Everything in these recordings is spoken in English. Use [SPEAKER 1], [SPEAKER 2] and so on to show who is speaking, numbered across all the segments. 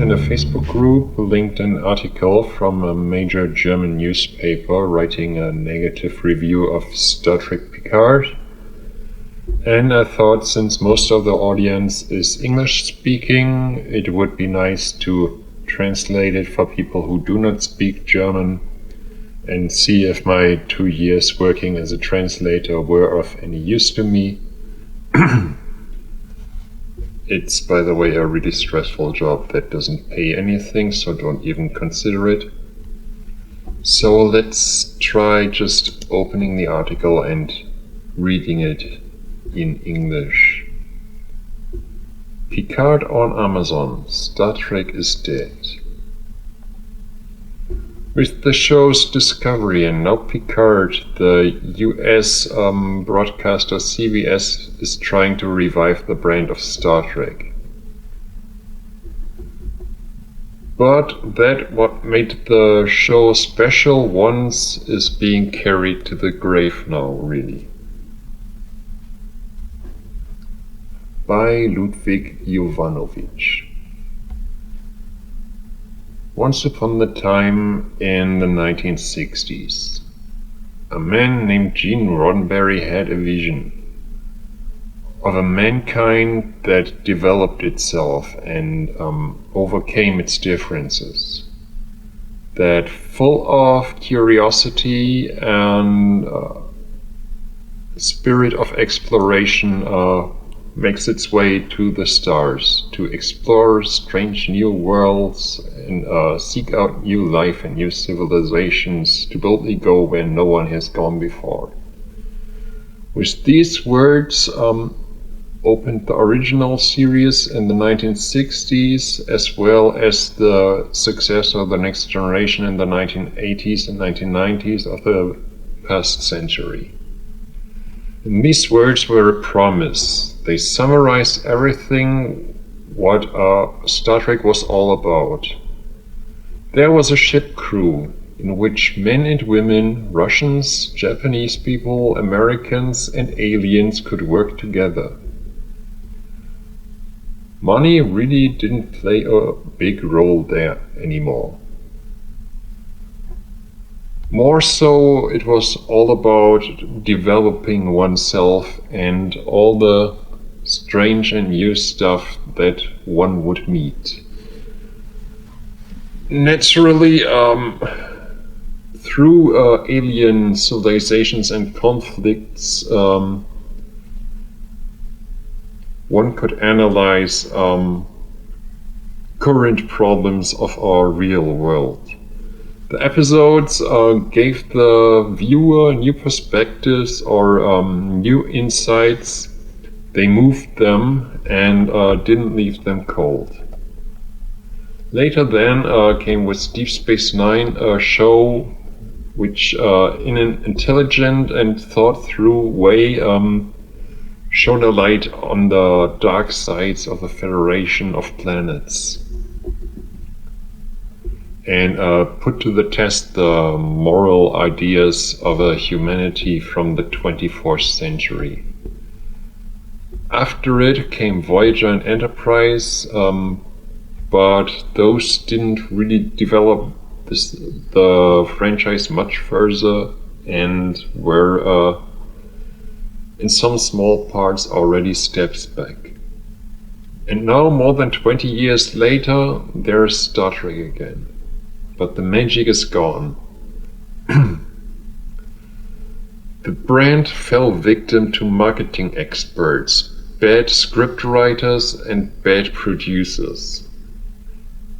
[SPEAKER 1] in a Facebook group linked an article from a major German newspaper writing a negative review of Star Trek Picard. And I thought, since most of the audience is English speaking, it would be nice to translate it for people who do not speak German and see if my 2 years working as a translator were of any use to me. It's, by the way, a really stressful job that doesn't pay anything, so don't even consider it. So let's try just opening the article and reading it in English. Picard on Amazon. Star Trek is dead. With the show's discovery and now Picard, the US broadcaster CBS is trying to revive the brand of Star Trek. But that what made the show special once is being carried to the grave now, really. By Ludwig Jovanovic. Once upon a time in the 1960s, a man named Gene Roddenberry had a vision of a mankind that developed itself and overcame its differences, that full of curiosity and spirit of exploration makes its way to the stars to explore strange new worlds and seek out new life and new civilizations to boldly go where no one has gone before. With these words opened the original series in the 1960s, as well as the success of the Next Generation in the 1980s and 1990s of the past century. And these words were a promise. They summarize everything what Star Trek was all about. There was a ship crew in which men and women, Russians, Japanese people, Americans and aliens could work together. Money really didn't play a big role there anymore. More so, it was all about developing oneself and all the strange and new stuff that one would meet. Naturally, through alien civilizations and conflicts, one could analyze current problems of our real world. The episodes gave the viewer new perspectives or new insights. They moved them and didn't leave them cold. Later then came with Deep Space Nine, a show which in an intelligent and thought-through way shone a light on the dark sides of the Federation of Planets and put to the test the moral ideas of a humanity from the 24th century. After it came Voyager and Enterprise, but those didn't really develop the franchise much further and were in some small parts already steps back. And now, more than 20 years later, there's Star Trek again. But the magic is gone. The brand fell victim to marketing experts, bad scriptwriters and bad producers.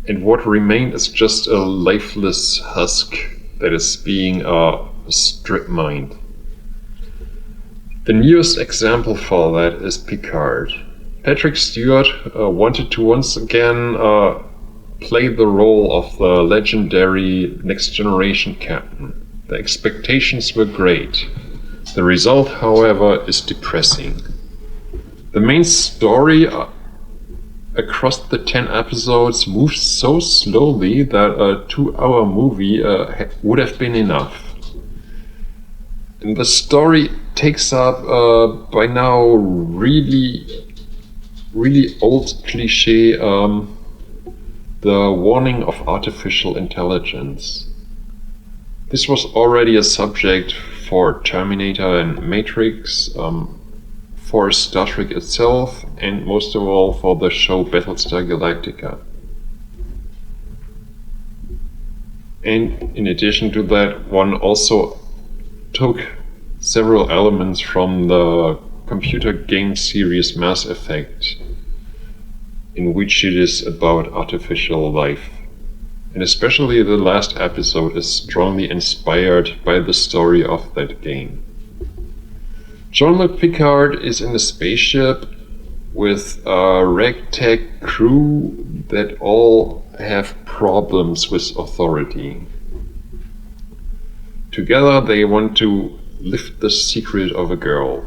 [SPEAKER 1] And what remained is just a lifeless husk that is being strip-mined. The newest example for that is Picard. Patrick Stewart wanted to once again play the role of the legendary Next Generation captain. The expectations were great. The result, however, is depressing. The main story across the 10 episodes moves so slowly that a 2-hour movie would have been enough. And the story takes up by now really old cliche the warning of artificial intelligence. This was already a subject for Terminator and Matrix, for Star Trek itself, and most of all for the show Battlestar Galactica. And in addition to that, one also took several elements from the computer game series Mass Effect, in which it is about artificial life. And especially the last episode is strongly inspired by the story of that game. Jean-Luc Picard is in a spaceship with a ragtag crew that all have problems with authority. Together they want to lift the secret of a girl.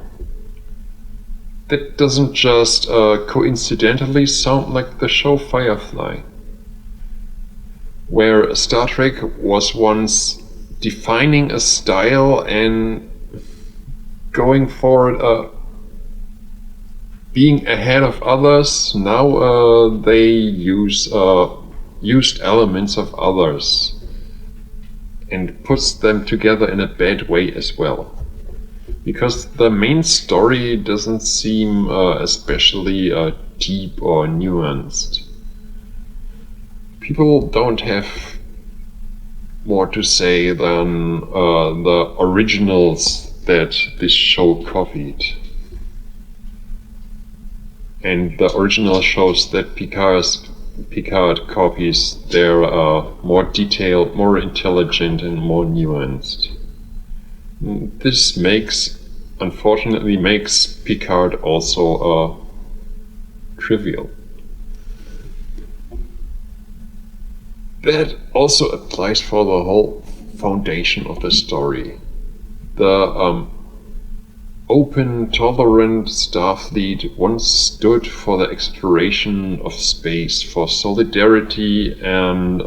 [SPEAKER 1] That doesn't just coincidentally sound like the show Firefly, where Star Trek was once defining a style and going for being ahead of others. Now they used elements of others and puts them together in a bad way as well. Because the main story doesn't seem especially deep or nuanced. People don't have more to say than the originals that this show copied. And the original shows that Picard copies, they're more detailed, more intelligent, and more nuanced. This unfortunately makes Picard also trivial. That also applies for the whole foundation of the story. The open, tolerant Starfleet once stood for the exploration of space, for solidarity and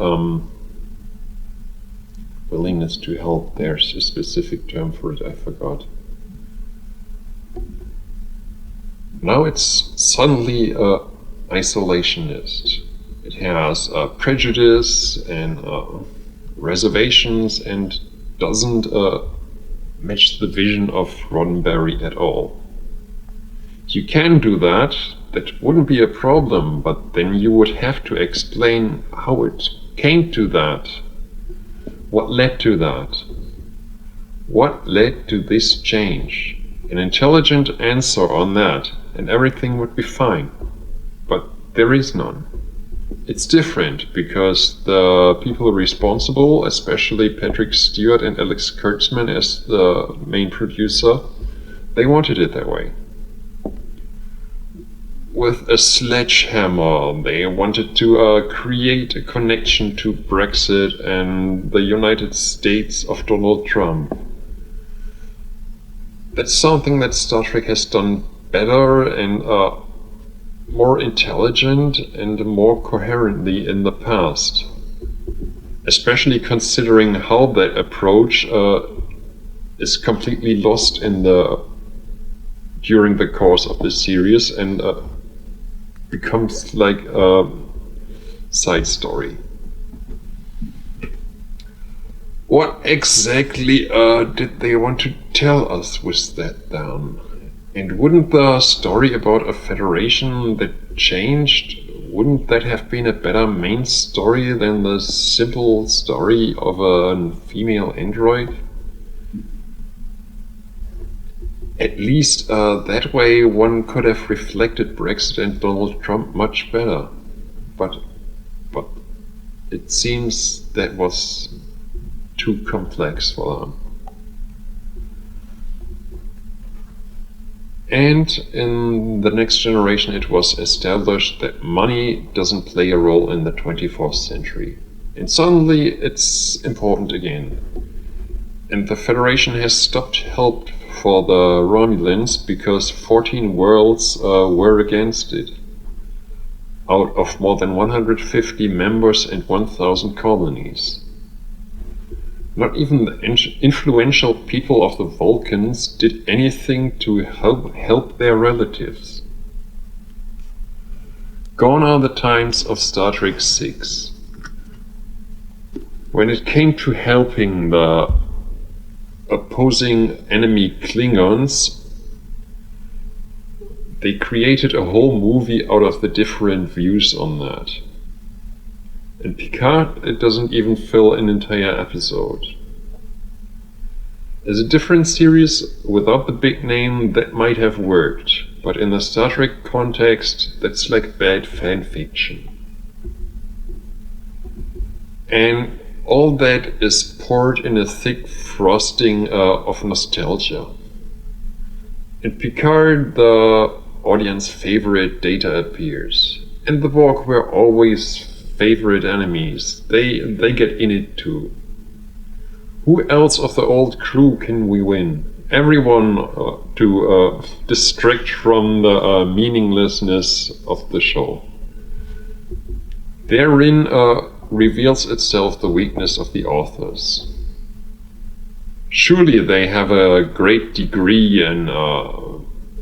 [SPEAKER 1] willingness to help. There's a specific term for it, I forgot. Now it's suddenly isolationist. It has prejudice and reservations and doesn't match the vision of Roddenberry at all. You can do that wouldn't be a problem, but then you would have to explain how it came to that. What led to that? What led to this change? An intelligent answer on that, and everything would be fine. But there is none. It's different because the people responsible, especially Patrick Stewart and Alex Kurtzman as the main producer, they wanted it that way. With a sledgehammer, they wanted to create a connection to Brexit and the United States of Donald Trump. That's something that Star Trek has done better and more intelligent and more coherently in the past. Especially considering how that approach is completely lost during the course of the series and becomes like a side story. What exactly did they want to tell us with that then? And wouldn't the story about a federation that changed, wouldn't that have been a better main story than the simple story of a female android? At least that way one could have reflected Brexit and Donald Trump much better. But it seems that was too complex for them. And in the next generation it was established that money doesn't play a role in the 24th century. And suddenly it's important again. And the Federation has stopped help for the Romulans because 14 worlds were against it, out of more than 150 members and 1,000 colonies. Not even the influential people of the Vulcans did anything to help their relatives. Gone are the times of Star Trek VI. When it came to helping the opposing enemy Klingons, they created a whole movie out of the different views on that. In Picard, it doesn't even fill an entire episode. As a different series without the big name, that might have worked, but in the Star Trek context, that's like bad fan fiction. And all that is poured in a thick frosting of nostalgia. In Picard, the audience favorite Data appears, and the Borg were always favorite enemies. They get in it too. Who else of the old crew can we win? Everyone to distract from the meaninglessness of the show. Therein reveals itself the weakness of the authors. Surely they have a great degree in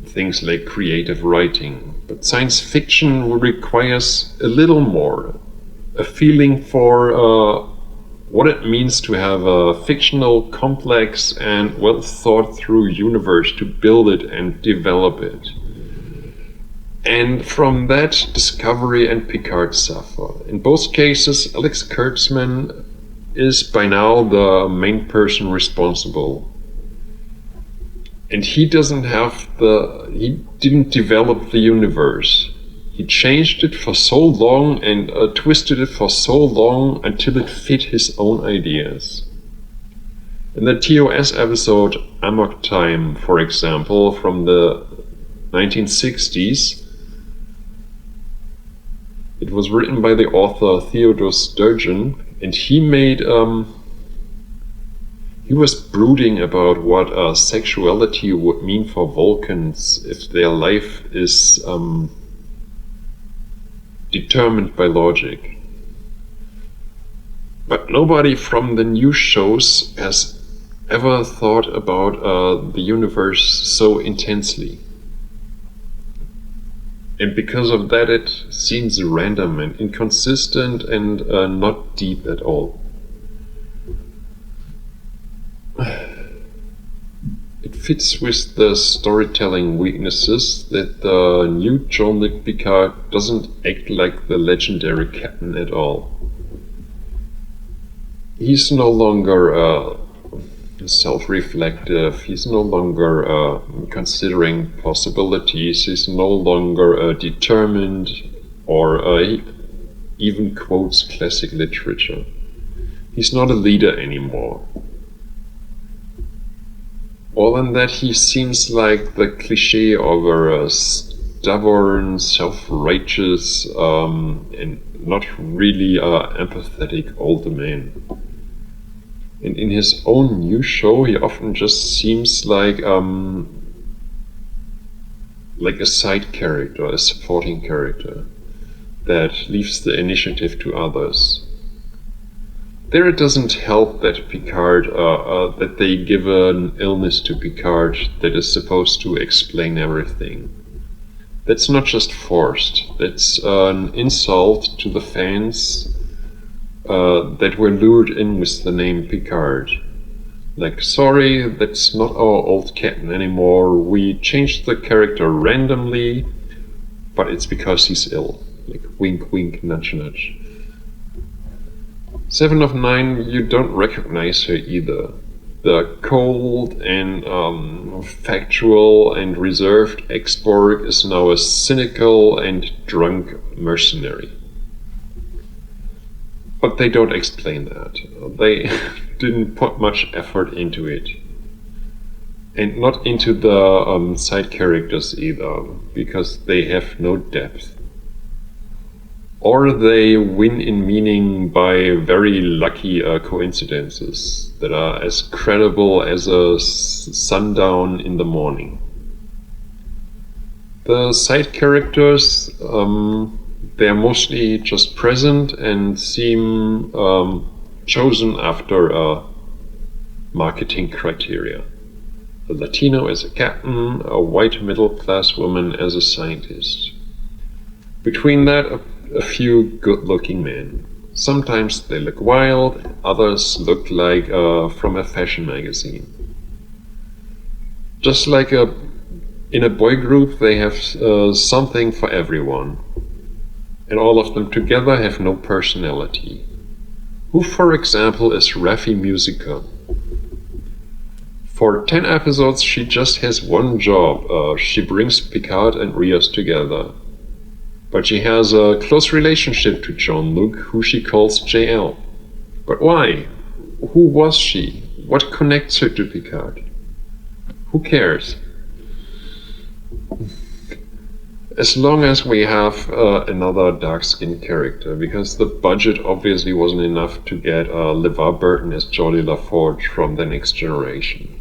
[SPEAKER 1] things like creative writing, but science fiction requires a little more. A feeling for what it means to have a fictional, complex, and well thought through universe to build it and develop it. And from that, Discovery and Picard suffer. In both cases, Alex Kurtzman is by now the main person responsible. And he didn't develop the universe. He changed it for so long and twisted it for so long until it fit his own ideas. In the TOS episode Amok Time, for example, from the 1960s, it was written by the author Theodore Sturgeon, and he was brooding about what sexuality would mean for Vulcans if their life is determined by logic. But nobody from the new shows has ever thought about the universe so intensely. And because of that, it seems random and inconsistent and not deep at all. It fits with the storytelling weaknesses that the new Jean-Luc Picard doesn't act like the legendary captain at all. He's no longer self-reflective, he's no longer considering possibilities, he's no longer determined, or he even quotes classic literature. He's not a leader anymore. More than that, he seems like the cliché of a stubborn, self-righteous, and not really empathetic old man. And in his own new show, he often just seems like a side character, a supporting character that leaves the initiative to others. There it doesn't help that Picard, that they give an illness to Picard that is supposed to explain everything. That's not just forced, that's an insult to the fans that were lured in with the name Picard. Like, sorry, that's not our old captain anymore, we changed the character randomly, but it's because he's ill. Like, wink wink, nudge nudge. 7 of 9, you don't recognize her either. The cold and factual and reserved ex-Borg is now a cynical and drunk mercenary. But they don't explain that. They didn't put much effort into it. And not into the side characters either, because they have no depth. Or they win in meaning by very lucky coincidences that are as credible as a sundown in the morning. The side characters, they're mostly just present and seem chosen after marketing criteria. A Latino as a captain, a white middle-class woman as a scientist. Between that, a few good-looking men. Sometimes they look wild, others look like from a fashion magazine. Just like in a boy group, they have something for everyone. And all of them together have no personality. Who, for example, is Raffi Musica? For 10 episodes, she just has one job. She brings Picard and Rios together. But she has a close relationship to Jean-Luc, who she calls JL. But why? Who was she? What connects her to Picard? Who cares? As long as we have another dark-skinned character, because the budget obviously wasn't enough to get LeVar Burton as Geordi LaForge from The Next Generation.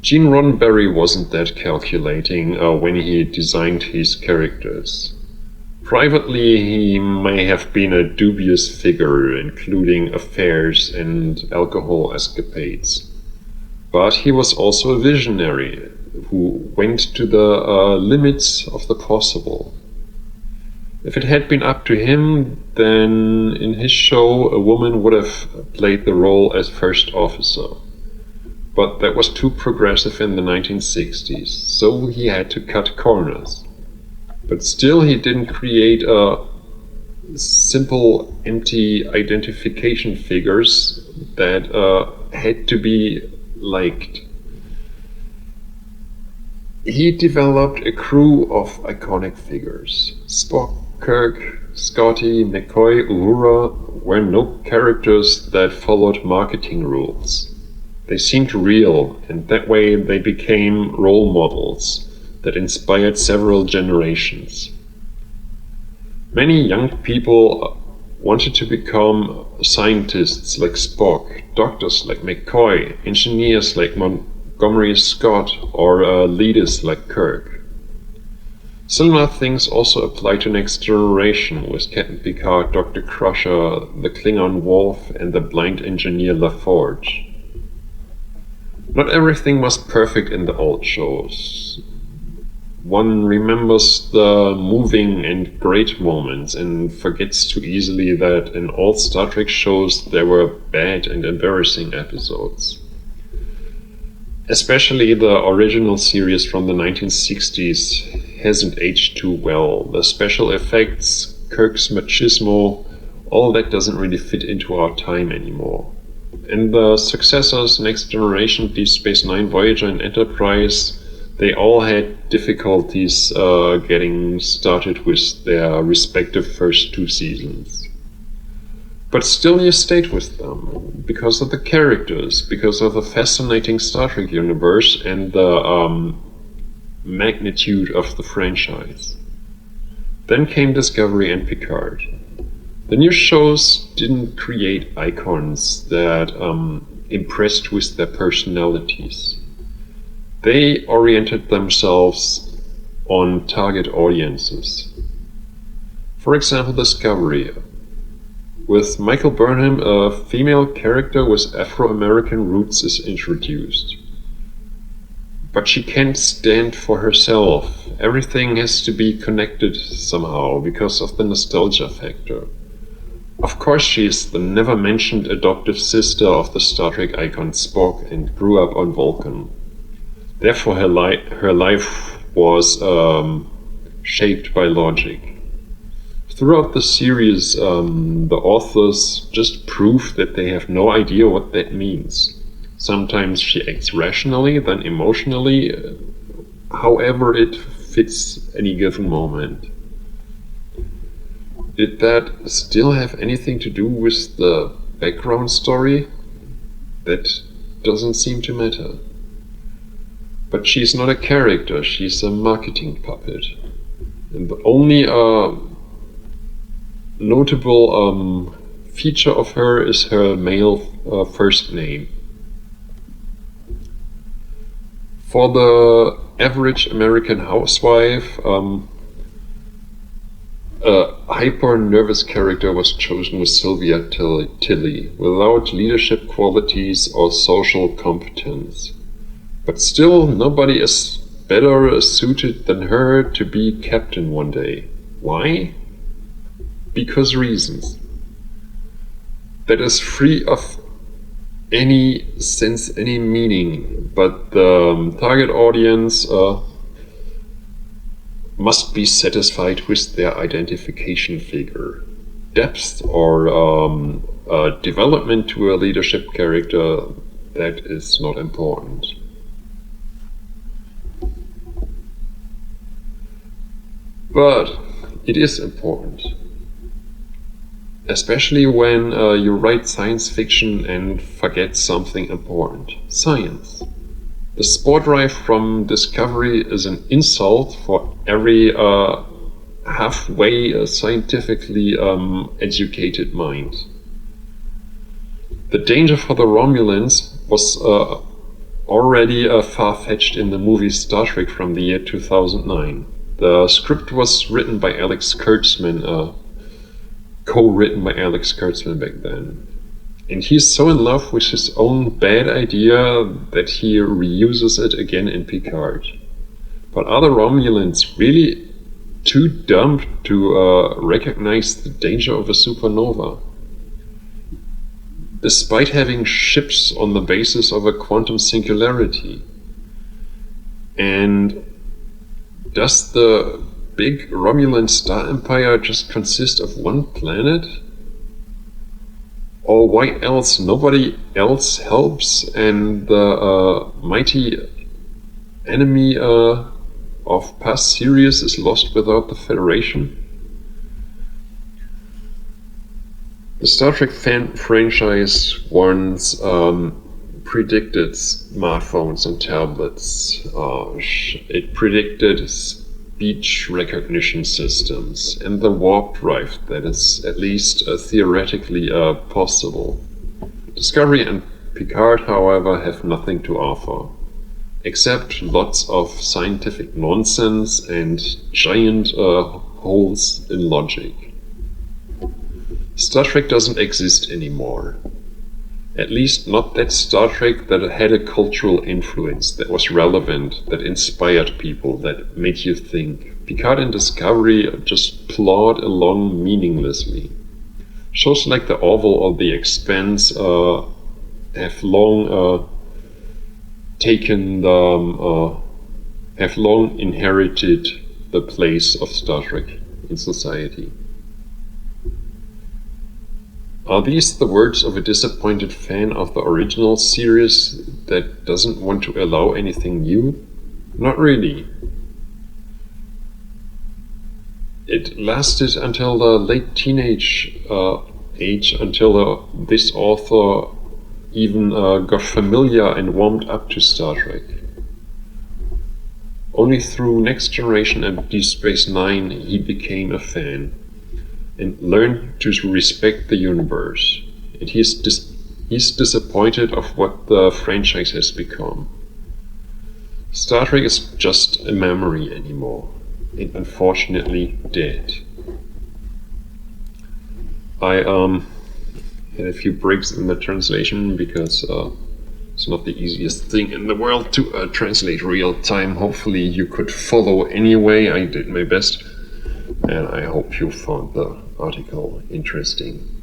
[SPEAKER 1] Gene Roddenberry wasn't that calculating when he designed his characters. Privately, he may have been a dubious figure, including affairs and alcohol escapades. But he was also a visionary who went to the limits of the possible. If it had been up to him, then in his show a woman would have played the role as first officer. But that was too progressive in the 1960s, so he had to cut corners. But still he didn't create simple, empty identification figures that had to be liked. He developed a crew of iconic figures. Spock, Kirk, Scotty, McCoy, Uhura were no characters that followed marketing rules. They seemed real, and that way they became role models that inspired several generations. Many young people wanted to become scientists like Spock, doctors like McCoy, engineers like Montgomery Scott, or leaders like Kirk. Similar things also apply to Next Generation, with Captain Picard, Dr. Crusher, the Klingon Worf, and the blind engineer LaForge. Not everything was perfect in the old shows. One remembers the moving and great moments and forgets too easily that in all Star Trek shows there were bad and embarrassing episodes. Especially the original series from the 1960s hasn't aged too well. The special effects, Kirk's machismo, all that doesn't really fit into our time anymore. And the successors, Next Generation, Deep Space Nine, Voyager, and Enterprise, they all had difficulties getting started with their respective first two seasons. But still you stayed with them, because of the characters, because of the fascinating Star Trek universe and the magnitude of the franchise. Then came Discovery and Picard. The new shows didn't create icons that impressed with their personalities. They oriented themselves on target audiences. For example, Discovery. With Michael Burnham, a female character with Afro-American roots is introduced. But she can't stand for herself. Everything has to be connected somehow because of the nostalgia factor. Of course, she is the never-mentioned adoptive sister of the Star Trek icon Spock and grew up on Vulcan. Therefore, her life was shaped by logic. Throughout the series, the authors just prove that they have no idea what that means. Sometimes she acts rationally, then emotionally, however it fits any given moment. Did that still have anything to do with the background story? That doesn't seem to matter. But she's not a character, she's a marketing puppet. And the only notable feature of her is her male first name. For the average American housewife, a hyper-nervous character was chosen with Sylvia Tilly, without leadership qualities or social competence. But still, nobody better suited than her to be captain one day. Why? Because reasons. That is free of any sense, any meaning, but the target audience must be satisfied with their identification figure. Depth or development to a leadership character, that is not important. But it is important. Especially when you write science fiction and forget something important. Science. The spore drive from Discovery is an insult for every halfway scientifically educated mind. The danger for the Romulans was already far-fetched in the movie Star Trek from the year 2009. The script was written by Alex Kurtzman, co-written by Alex Kurtzman back then. And he's so in love with his own bad idea that he reuses it again in Picard. But are the Romulans really too dumb to recognize the danger of a supernova? Despite having ships on the basis of a quantum singularity. And does the big Romulan star empire just consist of one planet? Or why else nobody else helps and the mighty enemy of past series is lost without the Federation? The Star Trek franchise once predicted smartphones and tablets. It predicted speech recognition systems and the warp drive that is at least theoretically possible. Discovery and Picard, however, have nothing to offer, except lots of scientific nonsense and giant holes in logic. Star Trek doesn't exist anymore. At least not that Star Trek that had a cultural influence, that was relevant, that inspired people, that made you think. Picard and Discovery just plod along meaninglessly. Shows like The Orville or The Expanse have long have long inherited the place of Star Trek in society. Are these the words of a disappointed fan of the original series that doesn't want to allow anything new? Not really. It lasted until the late teenage age, until this author even got familiar and warmed up to Star Trek. Only through Next Generation and Deep Space Nine he became a fan and learned to respect the universe. And he's disappointed of what the franchise has become. Star Trek is just a memory anymore, and unfortunately dead. I had a few breaks in the translation because it's not the easiest thing in the world to translate real time. Hopefully you could follow anyway. I did my best. And I hope you found the article interesting.